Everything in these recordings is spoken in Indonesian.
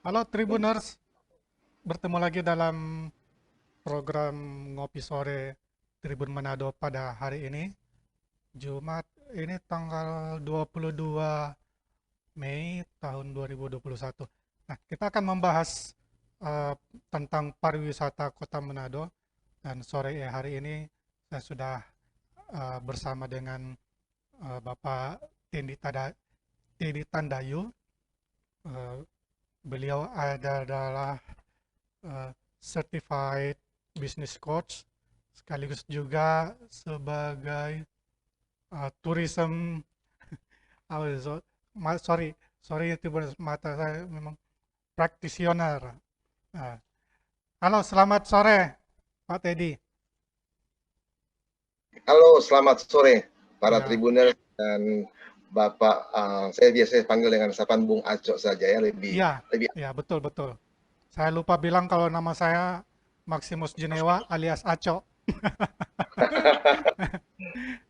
Halo Tribuners, bertemu lagi dalam program Ngopi Sore Tribun Manado pada hari ini, Jumat ini tanggal 22 Mei tahun 2021. Nah, kita akan membahas eh, tentang pariwisata Kota Manado dan sore hari ini saya sudah bersama dengan Bapak Tendi Tandayu. Eh, Beliau adalah certified business coach sekaligus juga sebagai tourism sorry sorry itu mata saya memang practitioner. Nah, halo, selamat sore Pak Teddy. Halo, selamat sore para Ya, tribuner dan Bapak. Saya biasa panggil dengan sapaan Bung Aco saja ya, lebih iya, lebih. ya, betul betul. Saya lupa bilang kalau nama saya Maximus Genewa alias Aco.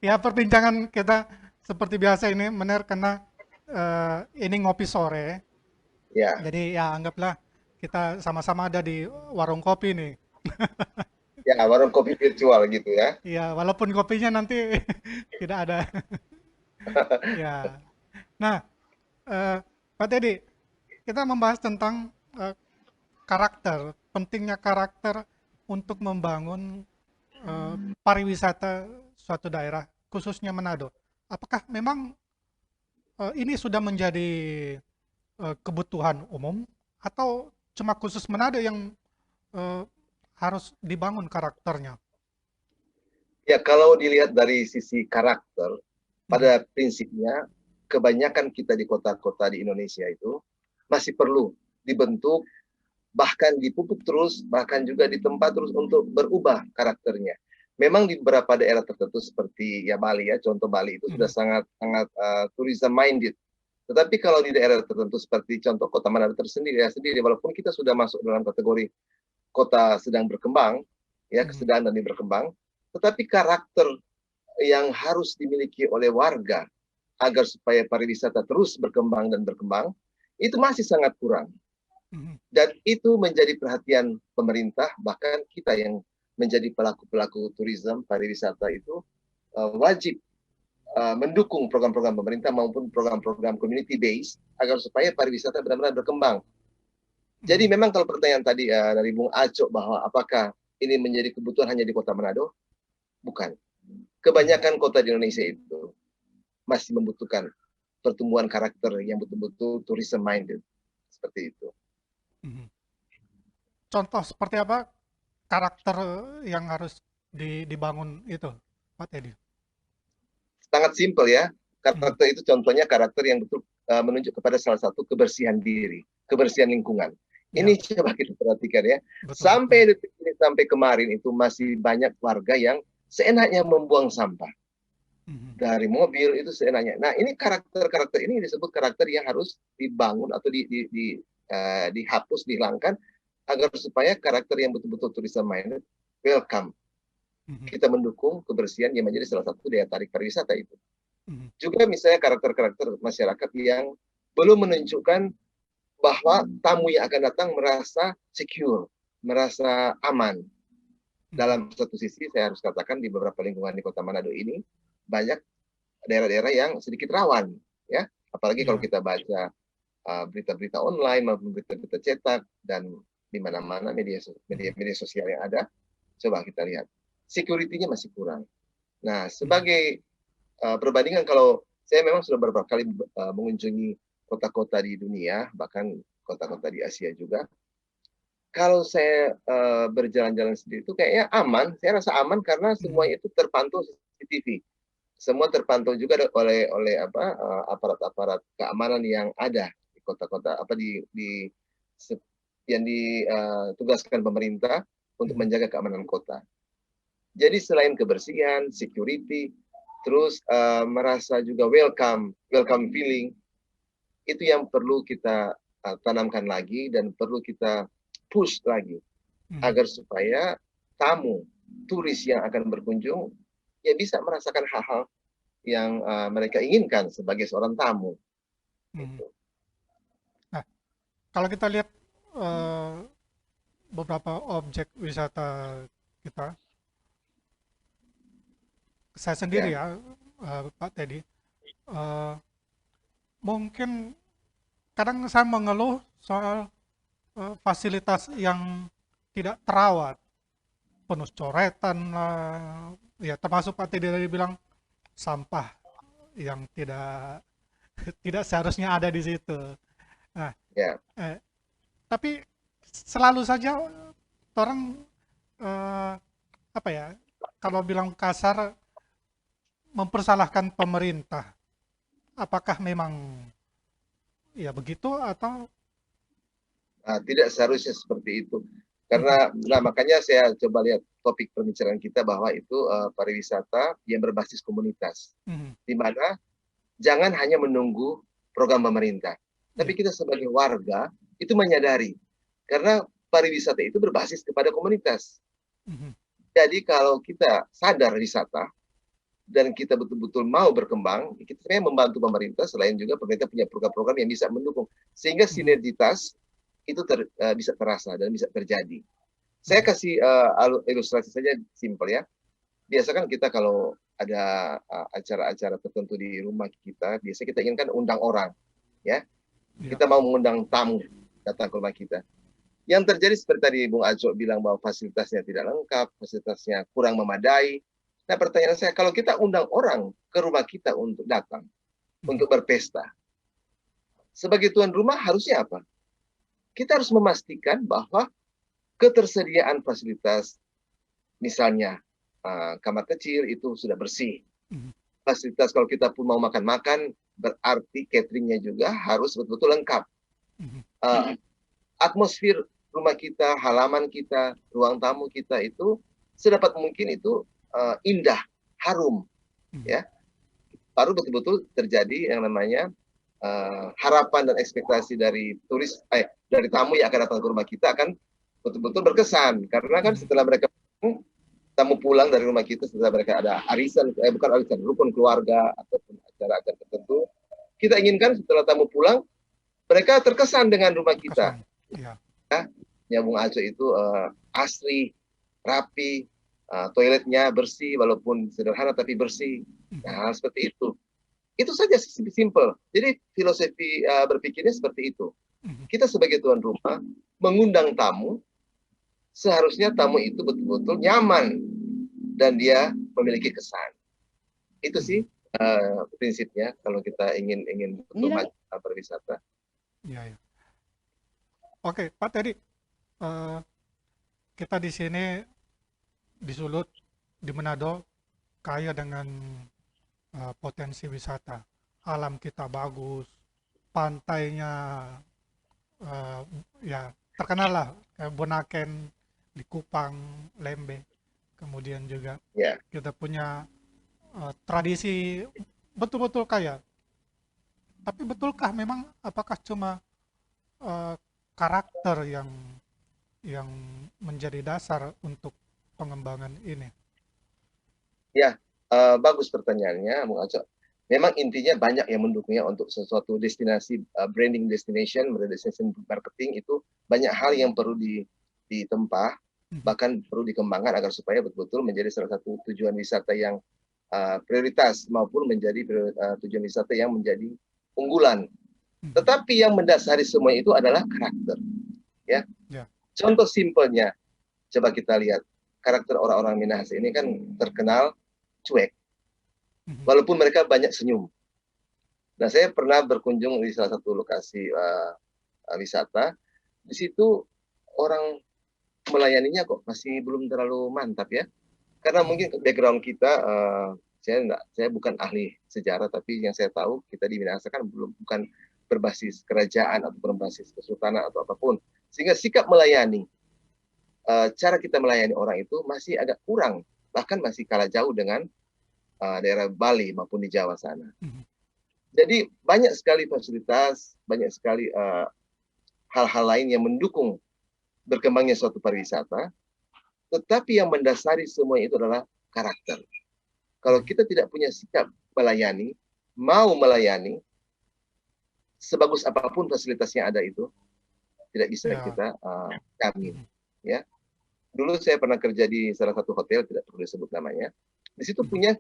Ya, perbincangan kita seperti biasa ini benar karena ini ngopi sore. Ya, Jadi ya anggaplah kita sama-sama ada di warung kopi nih. ya, warung kopi virtual gitu ya. Ya, walaupun kopinya nanti tidak ada. Ya. Nah, eh, Pak Teddy, kita membahas tentang karakter, pentingnya karakter untuk membangun pariwisata suatu daerah, khususnya Manado. Apakah memang ini sudah menjadi kebutuhan umum atau cuma khusus Manado yang eh, harus dibangun karakternya? Ya, kalau dilihat dari sisi karakter, Mhm, pada prinsipnya kebanyakan kita di kota-kota di Indonesia itu masih perlu dibentuk, bahkan dipupuk terus, bahkan juga ditempa terus untuk berubah karakternya. Memang di beberapa daerah tertentu seperti ya Bali ya, contoh Bali itu sudah mhm, sangat sangat tourism minded. Tetapi kalau di daerah tertentu seperti contoh Kota Manado tersendiri ya sendiri, walaupun kita sudah masuk dalam kategori kota sedang berkembang, ya mhm, sedang dan berkembang, tetapi karakter yang harus dimiliki oleh warga agar supaya pariwisata terus berkembang dan berkembang itu masih sangat kurang. mhm, Dan itu menjadi perhatian pemerintah, bahkan kita yang menjadi pelaku-pelaku turisme pariwisata itu wajib mendukung program-program pemerintah maupun program-program community based agar supaya pariwisata benar-benar berkembang. Jadi mhm, memang kalau pertanyaan tadi dari Bung Aco bahwa apakah ini menjadi kebutuhan hanya di Kota Manado, bukan. mhm, Kebanyakan kota di Indonesia itu masih membutuhkan pertumbuhan karakter yang betul-betul tourism minded seperti itu. mhm. Contoh seperti apa karakter yang harus dibangun itu, Pak Teddy? Sangat simpel ya. Mhm, Karakter itu contohnya karakter yang betul menunjuk kepada salah satu kebersihan diri, kebersihan lingkungan. Ini ya, coba kita perhatikan ya. betul betul. Sampai detik ini, sampai kemarin itu masih banyak warga yang seenaknya membuang sampah Mhm, dari mobil itu seenaknya. Nah, ini karakter-karakter ini disebut karakter yang harus dibangun atau dihapus, dihilangkan agar supaya karakter yang betul-betul tourism minded welcome. mhm, Kita mendukung kebersihan yang menjadi salah satu daya tarik pariwisata itu. mhm, Juga misalnya karakter-karakter masyarakat yang belum menunjukkan bahwa tamu yang akan datang merasa secure, merasa aman. mhm, Dalam satu sisi saya harus katakan di beberapa lingkungan di Kota Manado ini banyak daerah-daerah yang sedikit rawan, ya. Apalagi kalau ya, kita baca berita-berita online maupun berita-berita cetak dan di mana-mana mhm, media sosial yang ada, coba kita lihat security-nya masih kurang. Nah, mhm, sebagai perbandingan kalau saya memang sudah beberapa kali mengunjungi kota-kota di dunia, bahkan kota-kota di Asia juga. Kalau saya berjalan-jalan sendiri itu kayaknya aman, saya rasa aman karena semua mhm, itu terpantau CCTV. Semua terpantau juga oleh aparat-aparat keamanan yang ada di kota-kota apa di yang ditugaskan pemerintah untuk mhm, menjaga keamanan kota. Jadi selain kebersihan, security, terus merasa juga welcome feeling, itu yang perlu kita tanamkan lagi dan perlu kita push lagi mhm, agar supaya tamu, turis yang akan berkunjung ya bisa merasakan hal-hal yang mereka inginkan sebagai seorang tamu. mhm. Itu. Nah, kalau kita lihat eh, beberapa objek wisata kita, saya sendiri Ya, ya, Pak Teddy, eh, mungkin kadang saya mengeluh soal fasilitas yang tidak terawat, penuh coretan lah, ya termasuk Pak Teddy tadi bilang sampah yang tidak tidak seharusnya ada di situ. Nah, ya, eh, tapi selalu saja orang eh, apa ya, kalau bilang kasar mempersalahkan pemerintah. Apakah memang ya begitu atau Tidak seharusnya seperti itu. Mhm, Nah makanya saya coba lihat topik pembicaraan kita bahwa itu pariwisata yang berbasis komunitas, mhm, di mana jangan hanya menunggu program pemerintah, tapi ya, kita sebagai warga itu menyadari karena pariwisata itu berbasis kepada komunitas. mhm, Jadi kalau kita sadar wisata dan kita betul-betul mau berkembang, kita sebenarnya membantu pemerintah selain juga pemerintah punya program-program yang bisa mendukung sehingga mhm, sinergitas itu bisa terasa dan bisa terjadi. Saya mhm, kasih ilustrasi saja simpel ya. Biasa kan kita kalau ada acara-acara tertentu di rumah kita, biasa kita inginkan undang orang, ya. ya, Kita mau mengundang tamu datang ke rumah kita. Yang terjadi seperti tadi Bung Aco bilang bahwa fasilitasnya tidak lengkap, fasilitasnya kurang memadai. Nah pertanyaan saya, kalau kita undang orang ke rumah kita untuk datang, mhm, untuk berpesta, sebagai tuan rumah harusnya apa? Kita harus memastikan bahwa ketersediaan fasilitas, misalnya kamar kecil itu sudah bersih. mhm, Fasilitas kalau kita pun mau makan-makan, berarti cateringnya juga harus betul-betul lengkap. mhm, Uh, Atmosfer rumah kita, halaman kita, ruang tamu kita itu sedapat mungkin itu indah, harum, mhm, ya. Baru betul-betul terjadi yang namanya harapan dan ekspektasi dari dari tamu yang akan datang ke rumah kita akan betul-betul berkesan karena kan mhm, setelah mereka tamu pulang dari rumah kita setelah mereka ada arisan bukan arisan rukun keluarga ataupun acara-acara tertentu kita inginkan setelah tamu pulang mereka terkesan dengan rumah kita terkesan, ya, ya Bung Aco itu asri rapi toiletnya bersih walaupun sederhana tapi bersih mhm, nah seperti itu saja simple jadi filosofi berpikirnya seperti itu mhm, kita sebagai tuan rumah mengundang tamu seharusnya tamu itu betul-betul nyaman dan dia memiliki kesan. Itu sih mhm, prinsipnya kalau kita ingin ingin betul maju berwisata. ya, ya. Oke, Pak Teddy, eh, kita di sini di Sulut, di Manado, kaya dengan potensi wisata. Alam kita bagus, pantainya eh, ya terkenal lah, kayak Bunaken di Kupang, Lembe. Kemudian juga Ya, kita punya tradisi betul-betul kaya. Tapi betulkah memang apakah cuma eh, karakter yang menjadi dasar untuk pengembangan ini? ya bagus pertanyaannya, Bung Aco. Memang intinya banyak yang mendukungnya untuk sesuatu destinasi branding destination, destination marketing itu banyak hal yang perlu ditempa, Mhm, bahkan perlu dikembangkan agar supaya betul-betul menjadi salah satu tujuan wisata yang prioritas maupun menjadi tujuan wisata yang menjadi unggulan. mhm, Tetapi yang mendasari semua itu adalah karakter. Ya, ya, contoh simpelnya, coba kita lihat karakter orang-orang Minahasa ini kan terkenal cuek, mhm, walaupun mereka banyak senyum. Nah, saya pernah berkunjung di salah satu lokasi wisata. Di situ orang melayaninya kok masih belum terlalu mantap ya, karena mhm, mungkin background kita saya bukan ahli sejarah tapi yang saya tahu kita di Minahasa kan bukan berbasis kerajaan atau berbasis kesultanan atau apapun sehingga sikap melayani cara kita melayani orang itu masih agak kurang bahkan masih kalah jauh dengan daerah Bali maupun di Jawa sana. mhm, Jadi banyak sekali fasilitas, banyak sekali hal-hal lain yang mendukung berkembangnya suatu pariwisata, tetapi yang mendasari semua itu adalah karakter. Kalau mhm, kita tidak punya sikap melayani, mau melayani, sebagus apapun fasilitas yang ada itu, tidak bisa Ya. kita jamin. Mhm. Ya, dulu saya pernah kerja di salah satu hotel, tidak perlu disebut namanya. Di situ Mhm. punya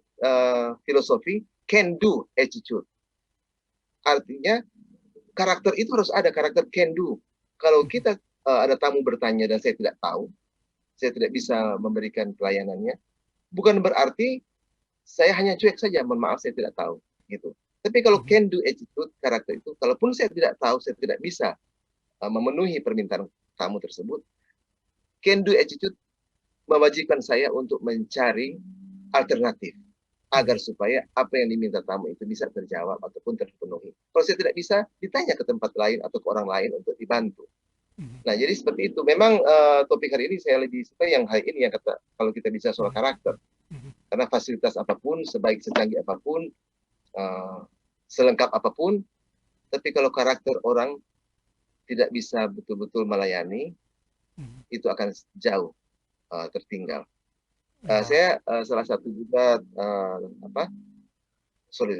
filosofi can do attitude. Artinya karakter itu harus ada, karakter can do. Kalau Mhm. kita ada tamu bertanya dan saya tidak tahu, saya tidak bisa memberikan pelayanannya, bukan berarti saya hanya cuek saja, mohon maaf saya tidak tahu, gitu. Tapi kalau Mhm. can do attitude, karakter itu, kalaupun saya tidak tahu, saya tidak bisa memenuhi permintaan tamu tersebut, can do attitude mewajibkan saya untuk mencari alternatif agar Mhm. supaya apa yang diminta tamu itu bisa terjawab ataupun terpenuhi. Kalau saya tidak bisa, ditanya ke tempat lain atau ke orang lain untuk dibantu. Mhm. Nah, jadi seperti itu. Memang topik hari ini saya lebih suka yang hari ini yang kata kalau kita bicara soal karakter. Mhm. Karena fasilitas apapun, sebaik secanggih apapun, selengkap apapun, tapi kalau karakter orang tidak bisa betul-betul melayani, Mhm. itu akan jauh tertinggal. Ya. Saya salah satu juga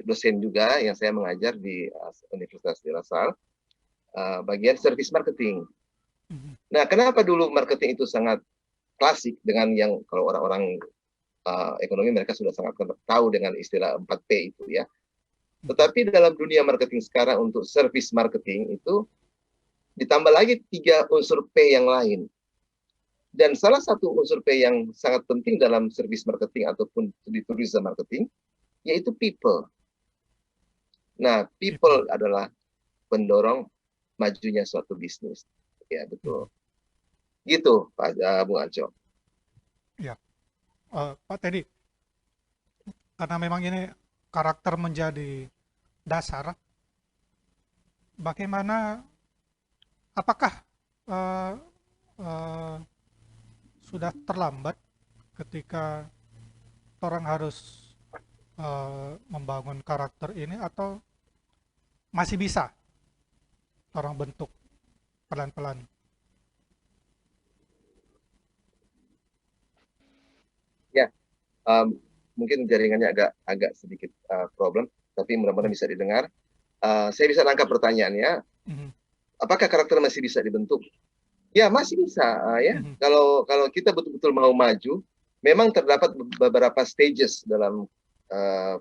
dosen juga yang saya mengajar di Universitas di Lasal, bagian service marketing. Mhm. Nah, kenapa dulu marketing itu sangat klasik dengan yang kalau orang-orang ekonomi mereka sudah sangat tahu dengan istilah 4P itu ya. Mhm. Tetapi dalam dunia marketing sekarang untuk service marketing itu ditambah lagi 3 unsur P yang lain. Dan salah satu unsur P yang sangat penting dalam service marketing ataupun di tourism marketing yaitu people. Nah, People. people adalah pendorong majunya suatu bisnis. Ya, Mhm. betul. Gitu, Pak Bung Anco. Ya. Pak Teddy, karena memang ini karakter menjadi dasar, bagaimana, apakah eh, eh, sudah terlambat ketika orang harus membangun karakter ini, atau masih bisa orang bentuk pelan-pelan? Ya, mungkin jaringannya agak agak sedikit problem, tapi mudah-mudahan Ya. bisa didengar. Saya bisa nangkap pertanyaannya, Mhm. apakah karakter masih bisa dibentuk? Ya, masih bisa ya. Mhm. Kalau kita betul-betul mau maju, memang terdapat beberapa stages dalam uh,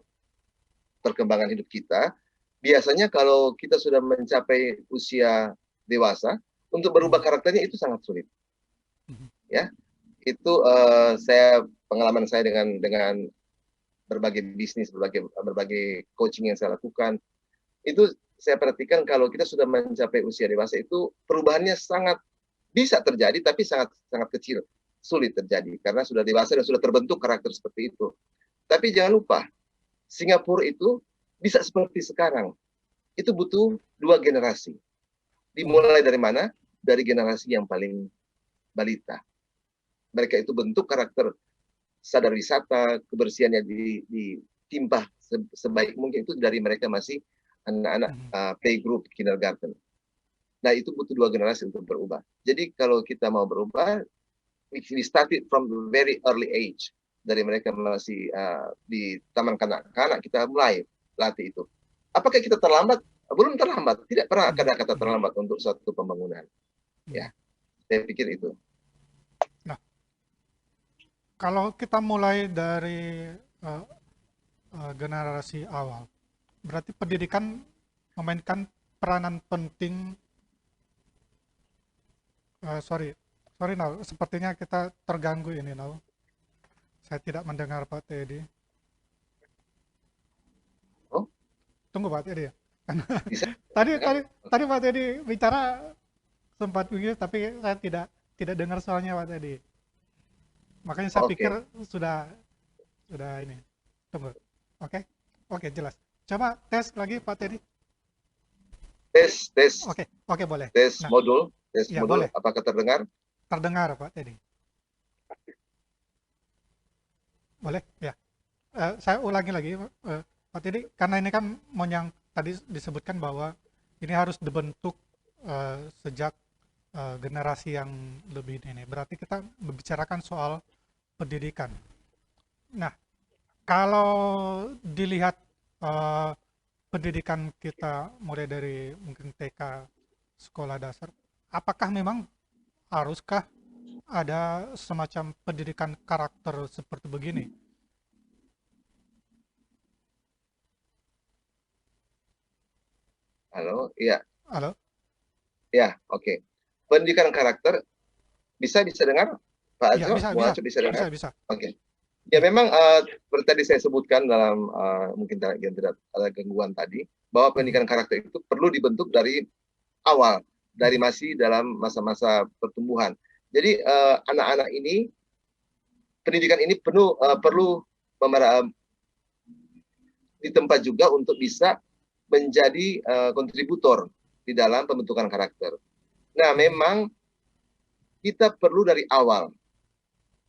perkembangan hidup kita. Biasanya kalau kita sudah mencapai usia dewasa, untuk berubah Mhm. karakternya itu sangat sulit. Mhm. Ya, itu pengalaman saya dengan berbagai bisnis, berbagai coaching yang saya lakukan, itu saya perhatikan kalau kita sudah mencapai usia dewasa itu perubahannya sangat bisa terjadi, tapi sangat sangat kecil, sulit terjadi karena sudah dewasa dan sudah terbentuk karakter seperti itu. Tapi jangan lupa, Singapura itu bisa seperti sekarang. Itu butuh 2 generasi. Mhm. Dimulai dari mana? Dari generasi yang paling balita. Mereka itu bentuk karakter sadar wisata, kebersihannya ditimpah sebaik mungkin itu dari mereka masih anak-anak Mhm. playgroup, kindergarten. Nah, itu butuh 2 generasi untuk berubah. Jadi kalau kita mau berubah, we started from the very early age. Dari mereka masih di taman kanak-kanak, kita mulai latih itu. Apakah kita terlambat? Belum terlambat. Tidak pernah Mhm. ada kata Mhm. terlambat untuk suatu pembangunan. Mhm. Ya, saya pikir itu. Nah, kalau kita mulai dari eh, generasi awal, berarti pendidikan memainkan peranan penting. Sorry, sorry Nau, sepertinya kita terganggu ini Nau. Saya tidak mendengar Pak Teddy. Oh, Tunggu Pak Teddy ya. Karena bisa tadi dengar? tadi tadi Pak Teddy bicara sempat begitu, tapi saya tidak tidak dengar soalnya Pak Teddy. Makanya saya pikir Oke. sudah ini. Tunggu. Oke, oke jelas. Coba tes lagi Pak Teddy. Tes, tes, Oke, oke boleh. tes Nah, modul, tes ya modul. boleh. Apakah terdengar? Terdengar Pak Teddy. Boleh? Ya. Saya ulangi lagi, Pak Teddy, karena ini kan yang tadi disebutkan bahwa ini harus dibentuk sejak generasi yang lebih ini. Berarti kita membicarakan soal pendidikan. Nah, kalau dilihat pendidikan kita mulai dari mungkin TK, sekolah dasar, apakah memang haruskah ada semacam pendidikan karakter seperti begini? Halo, iya, Halo? ya, oke. Pendidikan karakter bisa bisa dengar, Pak Iya, Aco, bisa, Bung bisa, Aco bisa dengar? bisa, bisa. Oke. Ya Ya. memang seperti tadi saya sebutkan dalam mungkin yang tidak ada gangguan tadi, bahwa Mhm, pendidikan karakter itu perlu dibentuk dari awal, dari mhm, masih dalam masa-masa pertumbuhan. Jadi anak-anak ini, pendidikan ini perlu ditempat juga untuk bisa menjadi kontributor di dalam pembentukan karakter. Nah, mhm, memang kita perlu dari awal.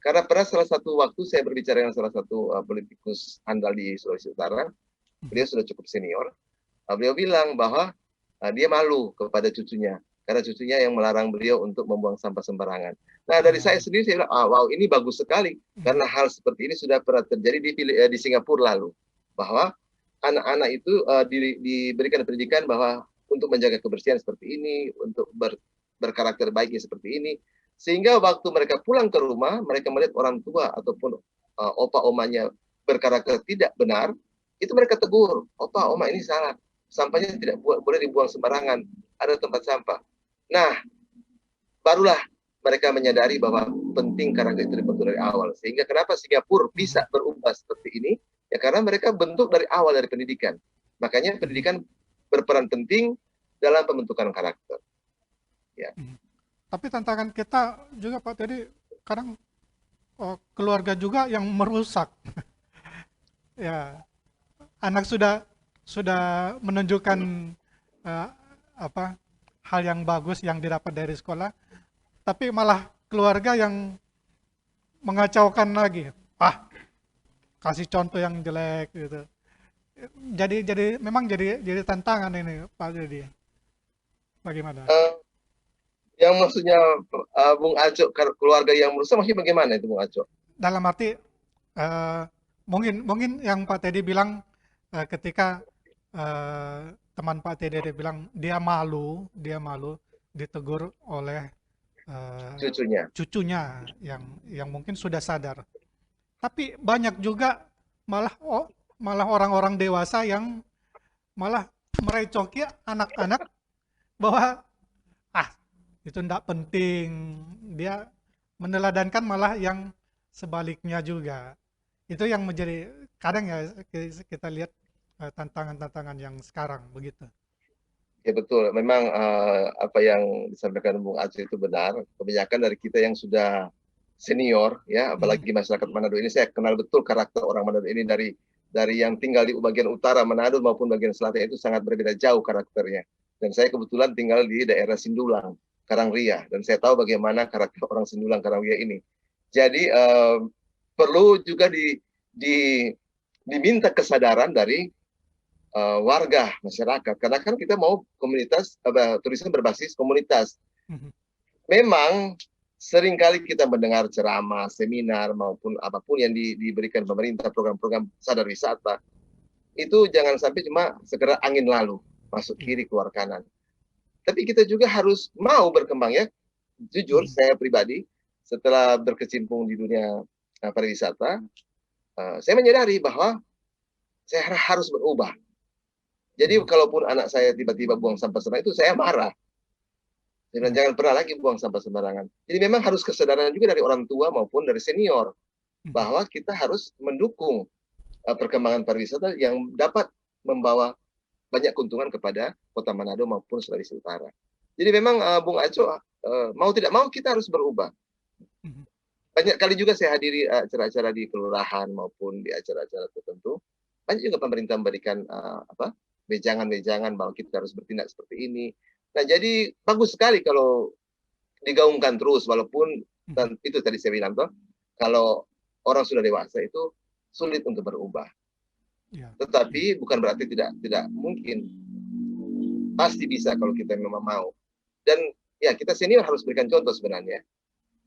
Karena pernah salah satu waktu saya berbicara dengan salah satu politikus handal di Sulawesi Utara, mhm. beliau sudah cukup senior. Beliau bilang bahwa dia malu kepada cucunya karena cucunya yang melarang beliau untuk membuang sampah sembarangan. Nah, dari saya Ya, sendiri saya bilang, wow, ini bagus sekali mhm, karena hal seperti ini sudah pernah terjadi di Singapura lalu, bahwa anak-anak itu diberikan pendidikan bahwa untuk menjaga kebersihan seperti ini, untuk berkarakter baiknya seperti ini, sehingga waktu mereka pulang ke rumah, mereka melihat orang tua ataupun opa omanya berkarakter tidak benar, itu mereka tegur, opa oma ini salah, sampahnya tidak boleh dibuang sembarangan, ada tempat sampah. Nah, barulah mereka menyadari bahwa penting karakter itu dibentuk dari awal. Sehingga kenapa Singapura bisa mhm, berubah seperti ini? Ya karena mereka bentuk dari awal dari pendidikan. Makanya mhm, pendidikan berperan penting dalam pembentukan karakter. Ya, mhm. Tapi tantangan kita juga Pak Teddy, kadang keluarga juga yang merusak. Ya, anak sudah menunjukkan eh, apa hal yang bagus yang didapat dari sekolah, tapi malah keluarga yang mengacaukan lagi. Ah, kasih contoh yang jelek gitu. Jadi memang jadi tantangan ini Pak Dedi. Bagaimana? uh, yang maksudnya Bung Aco keluarga yang merusak maksudnya bagaimana itu Bung Aco? Dalam arti eh, mungkin mungkin yang Pak Teddy bilang ketika teman Pak Teddy bilang dia malu ditegur oleh eh, Cucunya. cucunya yang mungkin sudah sadar. Tapi banyak juga malah malah orang-orang dewasa yang malah merecoki anak-anak bahwa ah itu tidak penting. Dia meneladankan malah yang sebaliknya juga. Itu yang menjadi kadang ya kita lihat tantangan-tantangan yang sekarang begitu. Ya betul, memang apa yang disampaikan Bung Aceh itu benar. Kebanyakan dari kita yang sudah senior, ya, Mhm, apalagi masyarakat Manado ini, saya kenal betul karakter orang Manado ini dari yang tinggal di bagian utara Manado maupun bagian selatan itu sangat berbeda jauh karakternya. Dan saya kebetulan tinggal di daerah Sindulang, Karangria, dan saya tahu bagaimana karakter orang Sindulang Karangria ini. Jadi perlu juga di, diminta kesadaran dari warga masyarakat karena kan kita mau komunitas turisme berbasis komunitas. mhm, Memang seringkali kita mendengar ceramah, seminar maupun apapun yang diberikan pemerintah program-program sadar wisata itu jangan sampai cuma segera angin lalu masuk iya, kiri keluar kanan. Tapi kita juga harus mau berkembang ya. Jujur mhm, saya pribadi setelah berkecimpung di dunia pariwisata, saya menyadari bahwa saya harus berubah. Jadi mhm, kalaupun anak saya tiba-tiba buang sampah sembarangan itu saya marah. Saya bilang iya, jangan pernah lagi buang sampah sembarangan. Jadi memang harus kesadaran juga dari orang tua maupun dari senior mhm, bahwa kita harus mendukung perkembangan pariwisata yang dapat membawa banyak keuntungan kepada Kota Manado maupun Sulawesi Utara. Jadi memang Bung Aco mau tidak mau kita harus berubah. mhm, Banyak kali juga saya hadiri acara-acara di kelurahan maupun di acara-acara tertentu. Banyak juga pemerintah memberikan apa wejangan-wejangan bahwa kita harus bertindak seperti ini. Nah, jadi bagus sekali kalau digaungkan terus walaupun mhm, dan itu tadi saya bilang toh, kalau orang sudah dewasa itu sulit untuk berubah. iya, iya, Tetapi bukan berarti tidak tidak mungkin. Pasti bisa kalau kita memang mau. Dan ya kita senior harus berikan contoh sebenarnya.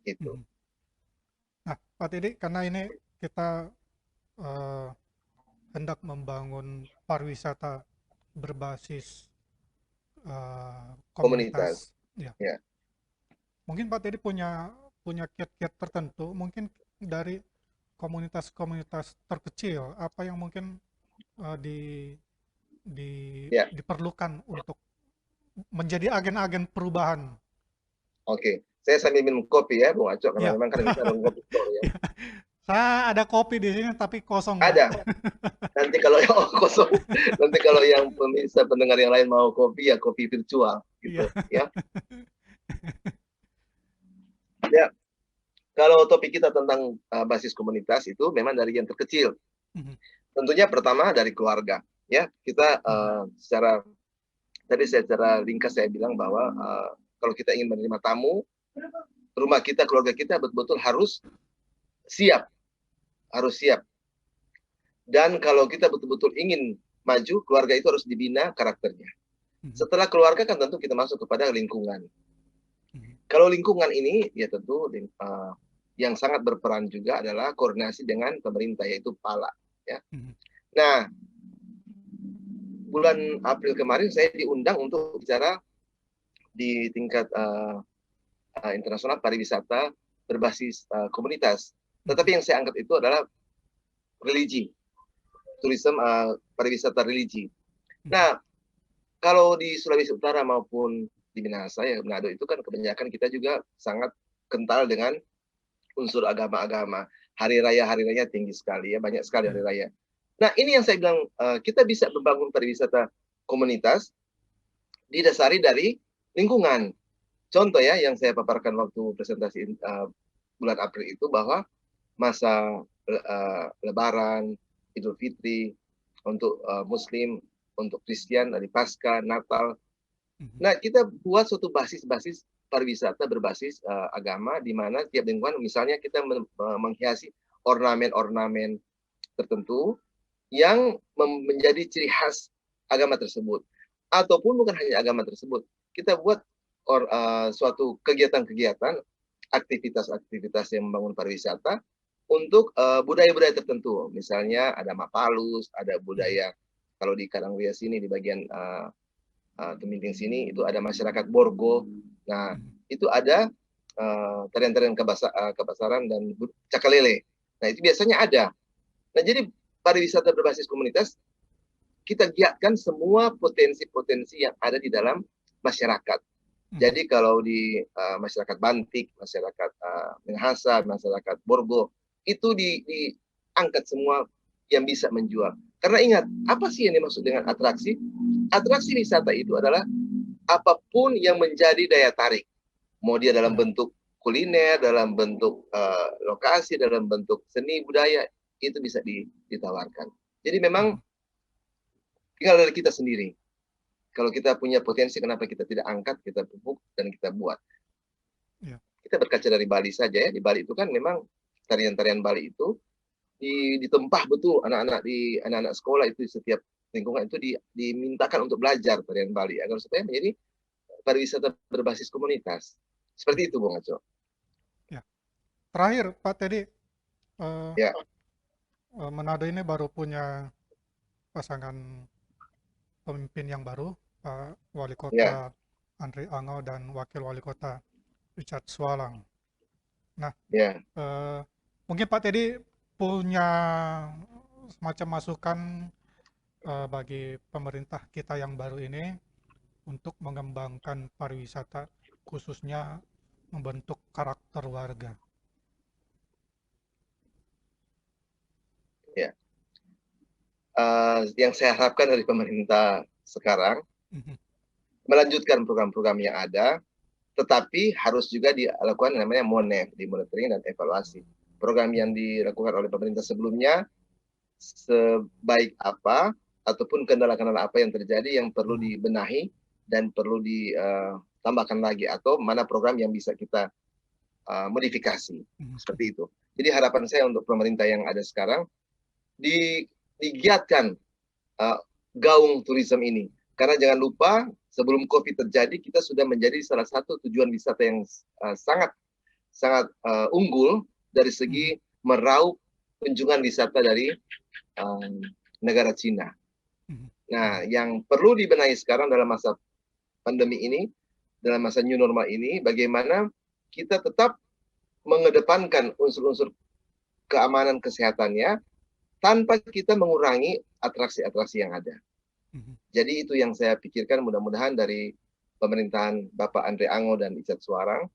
Itu. mhm. Nah, Pak Teddy, karena ini kita eh, hendak membangun pariwisata berbasis Komunitas. komunitas, ya. Ya. Mungkin Pak Teddy punya punya kiat-kiat tertentu, mungkin dari komunitas-komunitas terkecil, apa yang mungkin eh, di, Ya, diperlukan untuk menjadi agen-agen perubahan. oke. Saya sambil minum kopi ya, Bung Acok, karena Ya, memang kan kita ada kopi store ya. saya ada kopi di sini tapi kosong Pak. Ada. Nanti kalau yang kosong, nanti kalau yang pemirsa pendengar yang lain mau kopi ya kopi virtual Iya. gitu ya. Ya, kalau topik kita tentang basis komunitas itu memang dari yang terkecil. Mhm, Tentunya pertama dari keluarga ya. Kita mhm, secara tadi secara ringkas saya bilang bahwa kalau kita ingin menerima tamu, rumah kita, keluarga kita betul-betul siap, harus siap. Dan kalau kita betul-betul ingin maju, keluarga itu harus dibina karakternya. mhm, Setelah keluarga kan tentu kita masuk kepada lingkungan. mhm, Kalau lingkungan ini ya tentu yang sangat berperan juga adalah koordinasi dengan pemerintah yaitu PALA ya. mhm, Nah, bulan April kemarin saya diundang untuk bicara di tingkat internasional pariwisata berbasis komunitas. mhm, Tetapi yang saya angkat itu adalah religi, turisme pariwisata religi. mhm, Nah, kalau di Sulawesi Utara maupun di Minahasa ya Manado itu kan kebanyakan kita juga sangat kental dengan unsur agama-agama. Hari raya tinggi sekali ya, banyak sekali hari iya, raya. Nah, ini yang saya bilang kita bisa membangun pariwisata komunitas didasari dari lingkungan. Contoh ya yang saya paparkan waktu presentasi bulan April itu bahwa masa Lebaran, Idul Fitri untuk Muslim, untuk Kristen dari Paskah, Natal. mhm, Nah, kita buat suatu basis-basis pariwisata berbasis agama di mana tiap lingkungan misalnya kita menghiasi ornamen-ornamen tertentu yang menjadi ciri khas agama tersebut. Ataupun bukan hanya agama tersebut. Kita buat suatu kegiatan-kegiatan, aktivitas-aktivitas yang membangun pariwisata untuk budaya-budaya tertentu. Misalnya ada Mapalus, ada mhm, budaya kalau di Karangria sini di bagian Teminting sini itu ada masyarakat Borgo. Nah, mhm, itu ada tarian-tarian kebasaran dan cakalele. Nah, itu biasanya ada. Nah, jadi pariwisata berbasis komunitas kita giatkan semua potensi-potensi yang ada di dalam masyarakat. mhm, Jadi kalau di masyarakat Bantik, masyarakat Minahasa, masyarakat Borgo, itu diangkat semua yang bisa menjual. Karena ingat, apa sih yang dimaksud dengan atraksi? Atraksi wisata itu adalah apapun yang menjadi daya tarik. Mau dia dalam iya, bentuk kuliner, dalam bentuk lokasi, dalam bentuk seni budaya, itu bisa ditawarkan. Jadi memang mhm, tinggal dari kita sendiri. Kalau kita punya potensi, kenapa kita tidak angkat, kita pupuk, dan kita buat. iya, Kita berkaca dari Bali saja ya. Di Bali itu kan memang tarian-tarian Bali itu ditempah betul anak-anak sekolah itu setiap lingkungan itu dimintakan untuk belajar tarian Bali agar supaya menjadi pariwisata berbasis komunitas. Seperti mhm, itu, Bung Aco. iya. Terakhir Pak Teddy, eh, Ya, Manado ini baru punya pasangan pemimpin yang baru, Pak Wali ya, Kota Andri Angau dan Wakil Wali Kota Richard Swalang. Nah, ya. eh, mungkin Pak Teddy punya semacam masukan bagi pemerintah kita yang baru ini untuk mengembangkan pariwisata, khususnya membentuk karakter warga. Ya. Yang saya harapkan dari pemerintah sekarang Mhm, melanjutkan program-program yang ada, tetapi harus juga dilakukan namanya MONEF, di monitoring dan evaluasi. Program mhm, yang dilakukan oleh pemerintah sebelumnya sebaik apa ataupun kendala-kendala apa yang terjadi yang perlu mhm, dibenahi dan perlu ditambahkan lagi atau mana program yang bisa kita modifikasi mhm, seperti itu. Jadi harapan saya untuk pemerintah yang ada sekarang digiatkan uh, gaung turisme ini. Karena jangan lupa sebelum COVID terjadi kita sudah menjadi salah satu tujuan wisata yang sangat sangat unggul dari mhm, segi meraup kunjungan wisata dari um, negara Cina. mhm, mhm, Nah, yang perlu dibenahi sekarang dalam masa pandemi ini, dalam masa new normal ini, bagaimana kita tetap mengedepankan unsur-unsur keamanan kesehatannya tanpa kita mengurangi atraksi-atraksi yang ada. Jadi itu yang saya pikirkan, mudah-mudahan dari pemerintahan Bapak Andre Ango dan Icat Suarang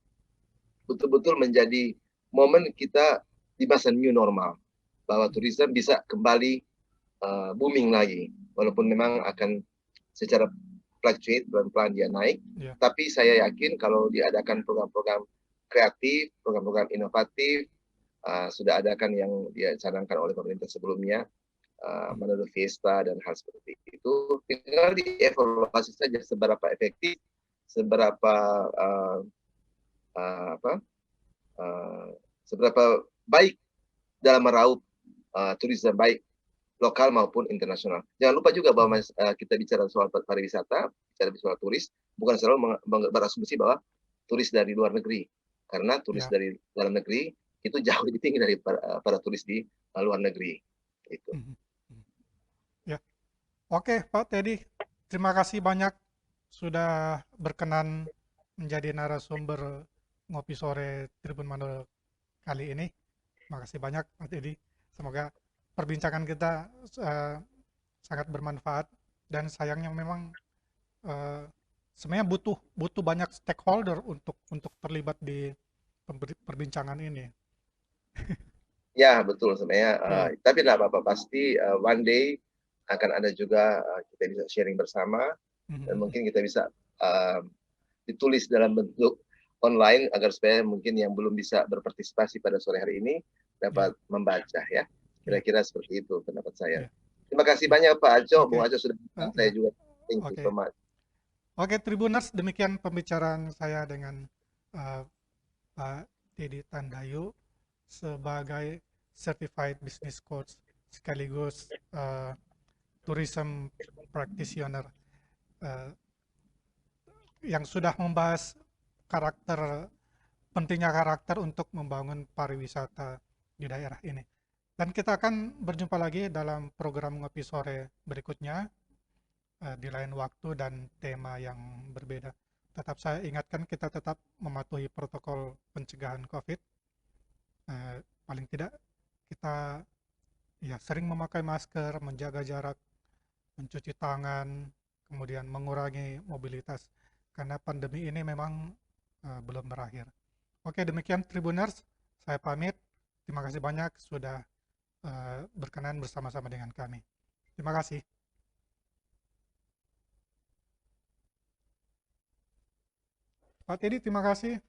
betul-betul menjadi momen kita di masa new normal, bahwa turisme bisa kembali booming lagi, walaupun memang akan secara fluctuate, pelan-pelan dia naik, tapi saya yakin kalau diadakan program-program kreatif, program-program inovatif, sudah ada kan yang dicanangkan oleh pemerintah sebelumnya, menurut Fiesta dan hal seperti itu, tinggal dievaluasi saja seberapa efektif, seberapa seberapa baik dalam meraup turisme baik lokal maupun internasional. Jangan lupa juga bahwa kita bicara soal pariwisata, bicara soal turis, bukan selalu berasumsi bahwa turis dari luar negeri, karena turis dari dalam negeri itu jauh lebih tinggi dari para turis di luar negeri. Itu. Ya, oke Pak Teddy, terima kasih banyak sudah berkenan menjadi narasumber ngopi sore Tribun Manado kali ini. Makasih banyak Pak Teddy. Semoga perbincangan kita sangat bermanfaat, dan sayangnya memang sebenarnya butuh banyak stakeholder untuk terlibat di perbincangan ini. Ya betul sebenarnya, tapi tidak apa-apa, pasti one day akan ada juga kita bisa sharing bersama, dan mungkin kita bisa ditulis dalam bentuk online agar supaya mungkin yang belum bisa berpartisipasi pada sore hari ini dapat membaca ya. Kira-kira seperti itu pendapat saya. Terima kasih banyak Pak Aco, Bung Aco sudah saya juga. Thank you so much. Oke, Tribuners, demikian pembicaraan saya dengan Pak Teddy Tandayu sebagai Certified Business Coach sekaligus tourism practitioner yang sudah membahas pentingnya karakter untuk membangun pariwisata di daerah ini. Dan kita akan berjumpa lagi dalam program Ngopi Sore berikutnya di lain waktu dan tema yang berbeda. Tetap saya ingatkan, kita tetap mematuhi protokol pencegahan COVID. Paling tidak kita sering memakai masker, menjaga jarak, mencuci tangan, kemudian mengurangi mobilitas, karena pandemi ini memang belum berakhir. Oke, demikian Tribuners, saya pamit. Terima kasih banyak sudah berkenan bersama-sama dengan kami. Terima kasih. Pak Teddy, terima kasih.